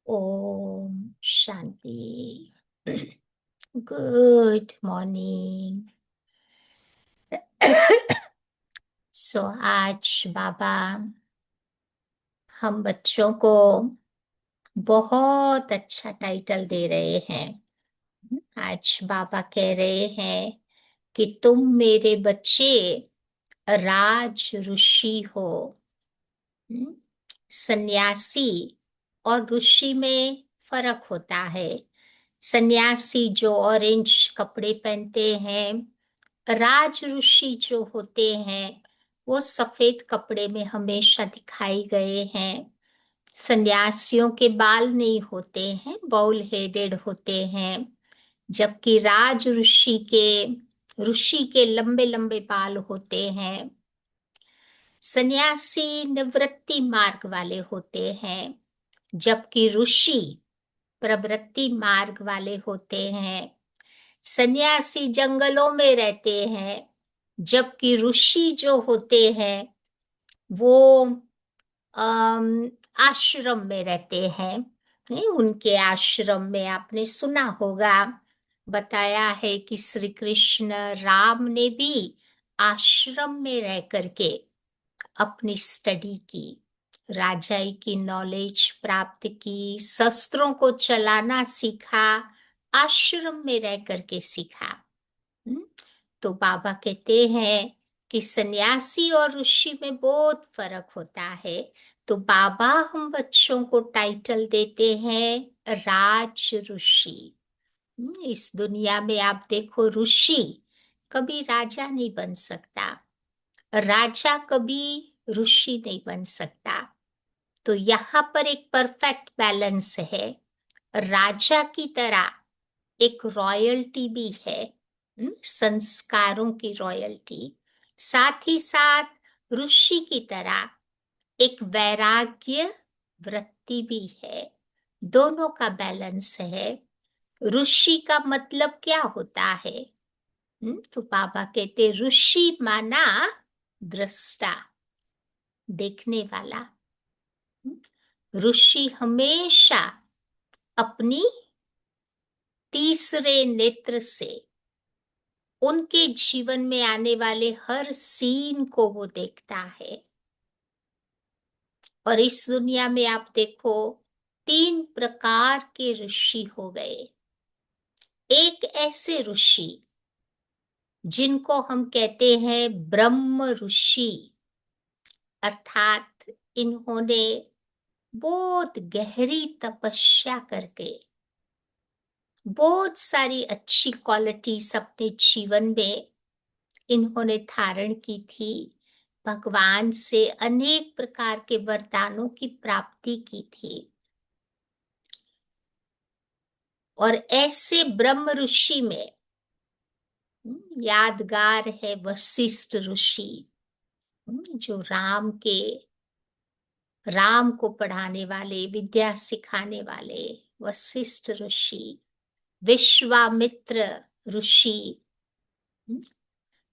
Om Shanti. Good morning. आज बाबा हम बच्चों को बहुत अच्छा टाइटल दे रहे हैं। आज बाबा कह रहे हैं कि तुम मेरे बच्चे राज ऋषि हो। हम्म, सन्यासी और ऋषि में फर्क होता है। सन्यासी जो ऑरेंज कपड़े पहनते हैं, राज ऋषि जो होते हैं वो सफेद कपड़े में हमेशा दिखाई गए हैं। सन्यासियों के बाल नहीं होते हैं, बाउल हेडेड होते हैं, जबकि राज ऋषि के लंबे लंबे बाल होते हैं। सन्यासी निवृत्ति मार्ग वाले होते हैं, जबकि ऋषि प्रवृत्ति मार्ग वाले होते हैं। सन्यासी जंगलों में रहते हैं, जबकि ऋषि जो होते हैं वो आश्रम में रहते हैं। नहीं, उनके आश्रम में आपने सुना होगा, बताया है कि श्री कृष्ण राम ने भी आश्रम में रह करके अपनी स्टडी की, राजाई की नॉलेज प्राप्त की, शस्त्रों को चलाना सीखा, आश्रम में रह करके सीखा। तो बाबा कहते हैं कि सन्यासी और ऋषि में बहुत फर्क होता है। तो बाबा हम बच्चों को टाइटल देते हैं राज ऋषि। इस दुनिया में आप देखो, ऋषि कभी राजा नहीं बन सकता, राजा कभी ऋषि नहीं बन सकता। तो यहाँ पर एक परफेक्ट बैलेंस है। राजा की तरह एक रॉयल्टी भी है, संस्कारों की रॉयल्टी, साथ ही साथ ऋषि की तरह एक वैराग्य वृत्ति भी है। दोनों का बैलेंस है। ऋषि का मतलब क्या होता है? तो बाबा कहते ऋषि माना दृष्टा, देखने वाला। ऋषि हमेशा अपनी तीसरे नेत्र से उनके जीवन में आने वाले हर सीन को वो देखता है। और इस दुनिया में आप देखो, 3 प्रकार के ऋषि हो गए। एक ऐसे ऋषि जिनको हम कहते हैं ब्रह्म ऋषि, अर्थात इन्होंने बहुत गहरी तपस्या करके बहुत सारी अच्छी क्वालिटीज अपने जीवन में इन्होंने धारण की थी, भगवान से अनेक प्रकार के वरदानों की प्राप्ति की थी। और ऐसे ब्रह्म ऋषि में यादगार है वशिष्ठ ऋषि, जो राम को पढ़ाने वाले, विद्या सिखाने वाले वशिष्ठ ऋषि, विश्वामित्र ऋषि।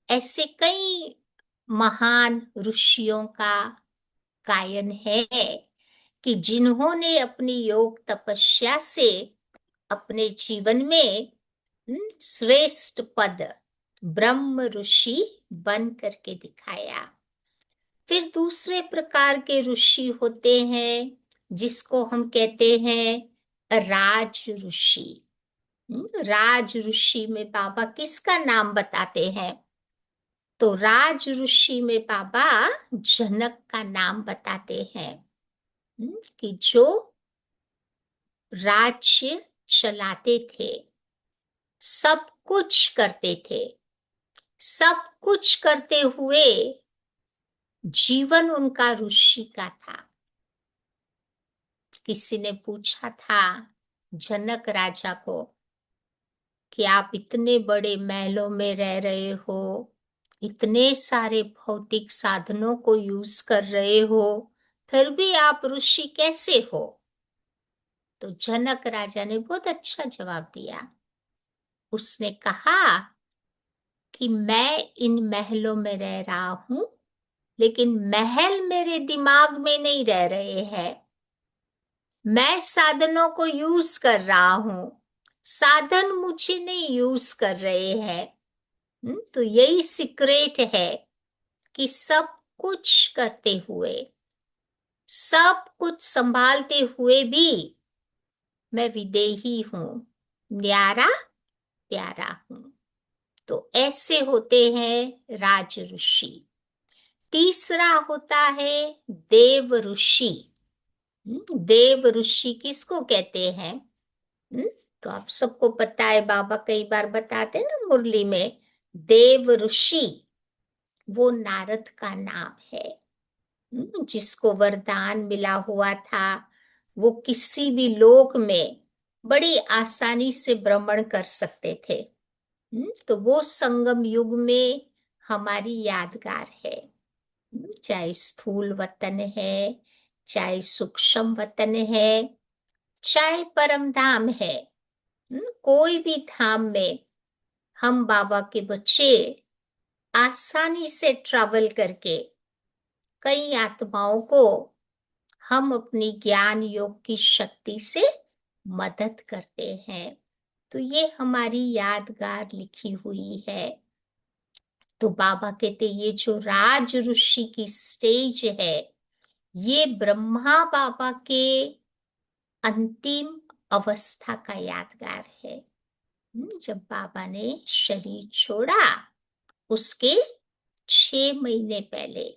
ऐसे कई महान ऋषियों का गायन है कि जिन्होंने अपनी योग तपस्या से अपने जीवन में श्रेष्ठ पद ब्रह्म ऋषि बन करके दिखाया। फिर दूसरे प्रकार के ऋषि होते हैं जिसको हम कहते हैं राज ऋषि। राज ऋषि में बाबा किसका नाम बताते हैं? तो राज ऋषि में बाबा जनक का नाम बताते हैं, कि जो राज्य चलाते थे, सब कुछ करते थे, सब कुछ करते हुए जीवन उनका ऋषि का था। किसी ने पूछा था जनक राजा को कि आप इतने बड़े महलों में रह रहे हो, इतने सारे भौतिक साधनों को यूज कर रहे हो, फिर भी आप ऋषि कैसे हो? तो जनक राजा ने बहुत अच्छा जवाब दिया। उसने कहा कि मैं इन महलों में रह रहा हूं, लेकिन महल मेरे दिमाग में नहीं रह रहे हैं। मैं साधनों को यूज कर रहा हूं, साधन मुझे नहीं यूज कर रहे हैं। तो यही सीक्रेट है कि सब कुछ करते हुए, सब कुछ संभालते हुए भी मैं विदेही हूं, न्यारा प्यारा हूं। तो ऐसे होते हैं राज ऋषि। तीसरा होता है देव ऋषि। देव ऋषि किसको कहते हैं? हम्म, तो आप सबको पता है, बाबा कई बार बताते हैं ना मुरली में, देव ऋषि वो नारद का नाम है। जिसको वरदान मिला हुआ था, वो किसी भी लोक में बड़ी आसानी से भ्रमण कर सकते थे। तो वो संगम युग में हमारी यादगार है। चाहे स्थूल वतन है, चाहे सूक्ष्म वतन है, चाहे परम धाम है। कोई भी धाम में हम बाबा के बच्चे आसानी से ट्रैवल करके कई आत्माओं को हम अपनी ज्ञान योग की शक्ति से मदद करते हैं। तो ये हमारी यादगार लिखी हुई है। तो बाबा कहते ये जो राज ऋषि की स्टेज है, ये ब्रह्मा बाबा के अंतिम अवस्था का यादगार है। जब बाबा ने शरीर छोड़ा, उसके 6 महीने पहले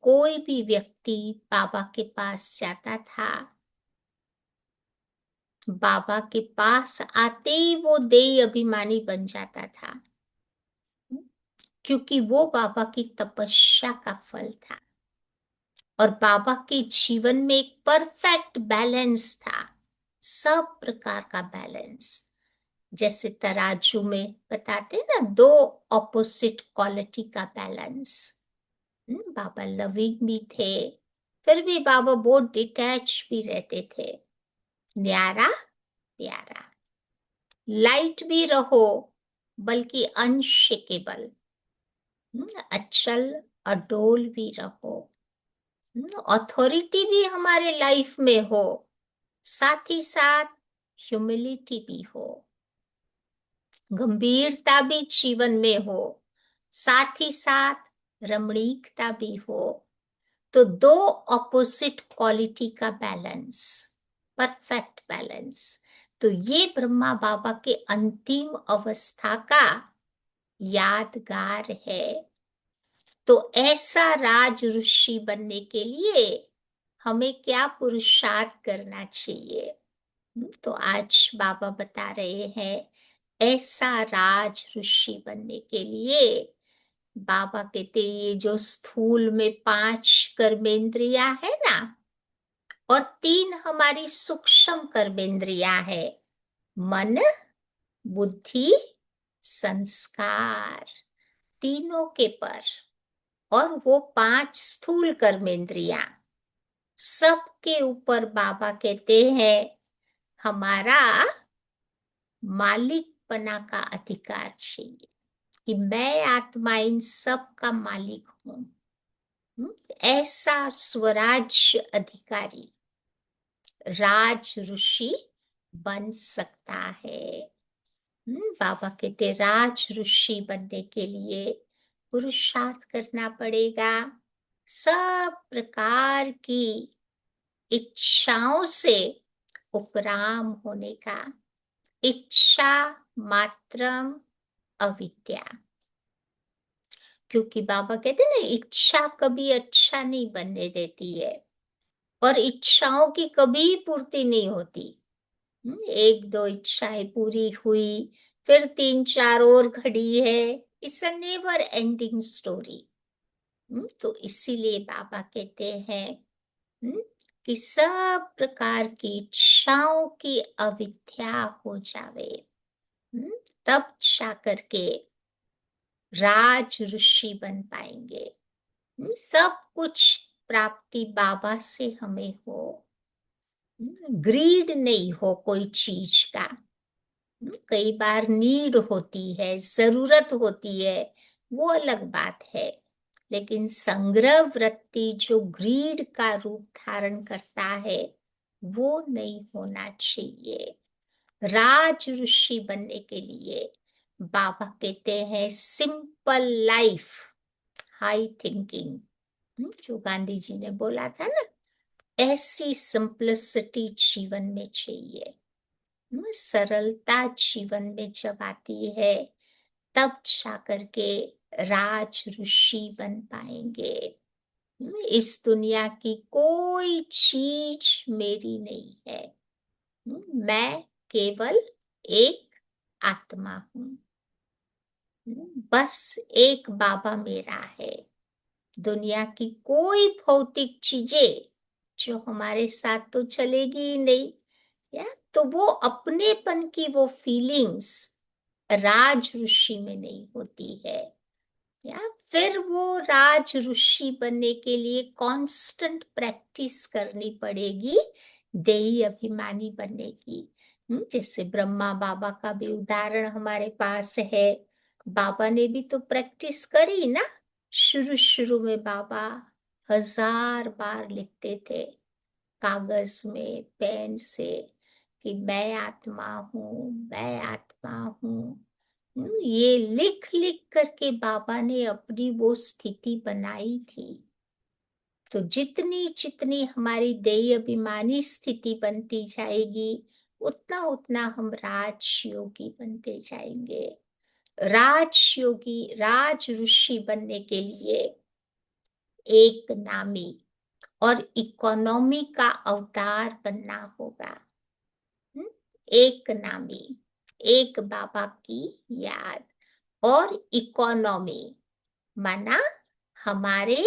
कोई भी व्यक्ति बाबा के पास जाता था, बाबा के पास आते ही वो देह अभिमानी बन जाता था, क्योंकि वो बाबा की तपस्या का फल था। और बाबा के जीवन में एक परफेक्ट बैलेंस था, सब प्रकार का बैलेंस। जैसे तराजू में बताते ना, दो ऑपोजिट क्वालिटी का बैलेंस। बाबा लविंग भी थे, फिर भी बाबा बहुत डिटैच भी रहते थे, न्यारा प्यारा। लाइट भी रहो, बल्कि अनशेकेबल, अचल अडोल भी रहो। अथॉरिटी भी हमारे लाइफ में हो, साथ ही साथ ह्यूमिलिटी भी हो, गंभीरता भी जीवन में हो, साथ ही साथ रमणीकता भी हो। तो दो ऑपोजिट क्वालिटी का बैलेंस, परफेक्ट बैलेंस। तो ये ब्रह्मा बाबा के अंतिम अवस्था का यादगार है। तो ऐसा राज ऋषि बनने के लिए हमें क्या पुरुषार्थ करना चाहिए? तो आज बाबा बता रहे हैं, ऐसा राज ऋषि बनने के लिए बाबा कहते ये जो स्थूल में 5 कर्मेंद्रियां है ना, और 3 हमारी सूक्ष्म कर्मेंद्रियां है, मन, बुद्धि, संस्कार, तीनों के पर, और वो 5 स्थूल कर्मेंद्रियां, सबके ऊपर बाबा कहते हैं हमारा मालिकपना का अधिकार चाहिए, कि मैं आत्मा इन सब का मालिक हूं। ऐसा स्वराज्य अधिकारी राज ऋषि बन सकता है। बाबा कहते राज ऋषि बनने के लिए पुरुषार्थ करना पड़ेगा, सब प्रकार की इच्छाओं से उपराम होने का। इच्छा मात्रम अविद्या। क्योंकि बाबा कहते हैं ना, इच्छा कभी अच्छा नहीं बनने देती है, और इच्छाओं की कभी पूर्ति नहीं होती। एक दो इच्छाएं पूरी हुई, फिर 3 4 और घड़ी है। It's a never ending story. तो इसीलिए बाबा कहते हैं कि सब प्रकार की इच्छाओं की अविद्या हो जावे, तब जा करके राज ऋषि बन पाएंगे। सब कुछ प्राप्ति बाबा से हमें हो, ग्रीड नहीं हो कोई चीज का। कई बार नीड होती है, जरूरत होती है, वो अलग बात है। लेकिन संग्रह वृत्ति जो ग्रीड का रूप धारण करता है, वो नहीं होना चाहिए। राज ऋषि बनने के लिए बाबा कहते हैं सिंपल लाइफ, हाई थिंकिंग। जो गांधी जी ने बोला था ना, ऐसी सिंपलिसिटी जीवन में चाहिए। सरलता जीवन में जब आती है तब जाकर के राज ऋषि बन पाएंगे। इस दुनिया की कोई चीज मेरी नहीं है। मैं केवल एक आत्मा हूँ। बस एक बाबा मेरा है। दुनिया की कोई भौतिक चीजें जो हमारे साथ तो चलेगी ही नहीं, या तो वो अपनेपन की वो फीलिंग्स राज ऋषि में नहीं होती है। या फिर वो राज ऋषि बनने के लिए कांस्टेंट प्रैक्टिस करनी पड़ेगी देही अभिमानी बनने की। जैसे ब्रह्मा बाबा का भी उदाहरण हमारे पास है। बाबा ने भी तो प्रैक्टिस करी ना। शुरू शुरू में बाबा 1000 बार लिखते थे कागज में पेन से कि मैं आत्मा हूँ, मैं आत्मा हूँ। ये लिख लिख करके बाबा ने अपनी वो स्थिति बनाई थी। तो जितनी जितनी हमारी देह अभिमानी स्थिति बनती जाएगी, उतना उतना हम राजयोगी बनते जाएंगे। राजयोगी, राज ऋषि बनने के लिए एक नामी और इकोनॉमी का अवतार बनना होगा। एक नामी, एक बाबा की याद, और इकोनॉमी माना हमारे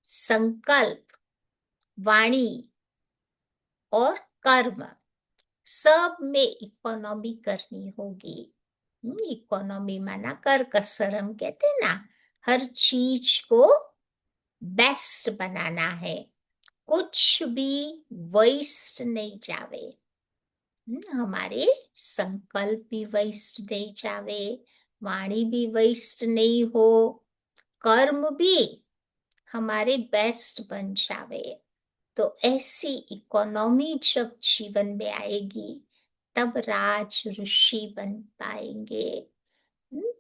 संकल्प, वाणी और कर्म सब में इकोनॉमी करनी होगी। इकोनॉमी माना कर कसर, हम कहते हैं ना, हर चीज को बेस्ट बनाना है। कुछ भी वेस्ट नहीं जावे। हमारे संकल्प भी वेस्ट नहीं जावे, वाणी भी वेस्ट नहीं हो, कर्म भी हमारे बेस्ट बन जावे। तो ऐसी इकोनॉमी जब जीवन में आएगी तब राज ऋषि बन पाएंगे।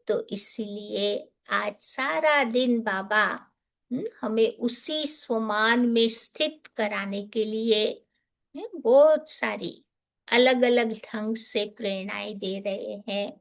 तो इसीलिए आज सारा दिन बाबा हमें उसी स्वमान में स्थित कराने के लिए बहुत सारी अलग अलग ढंग से प्रेरणाएं दे रहे हैं।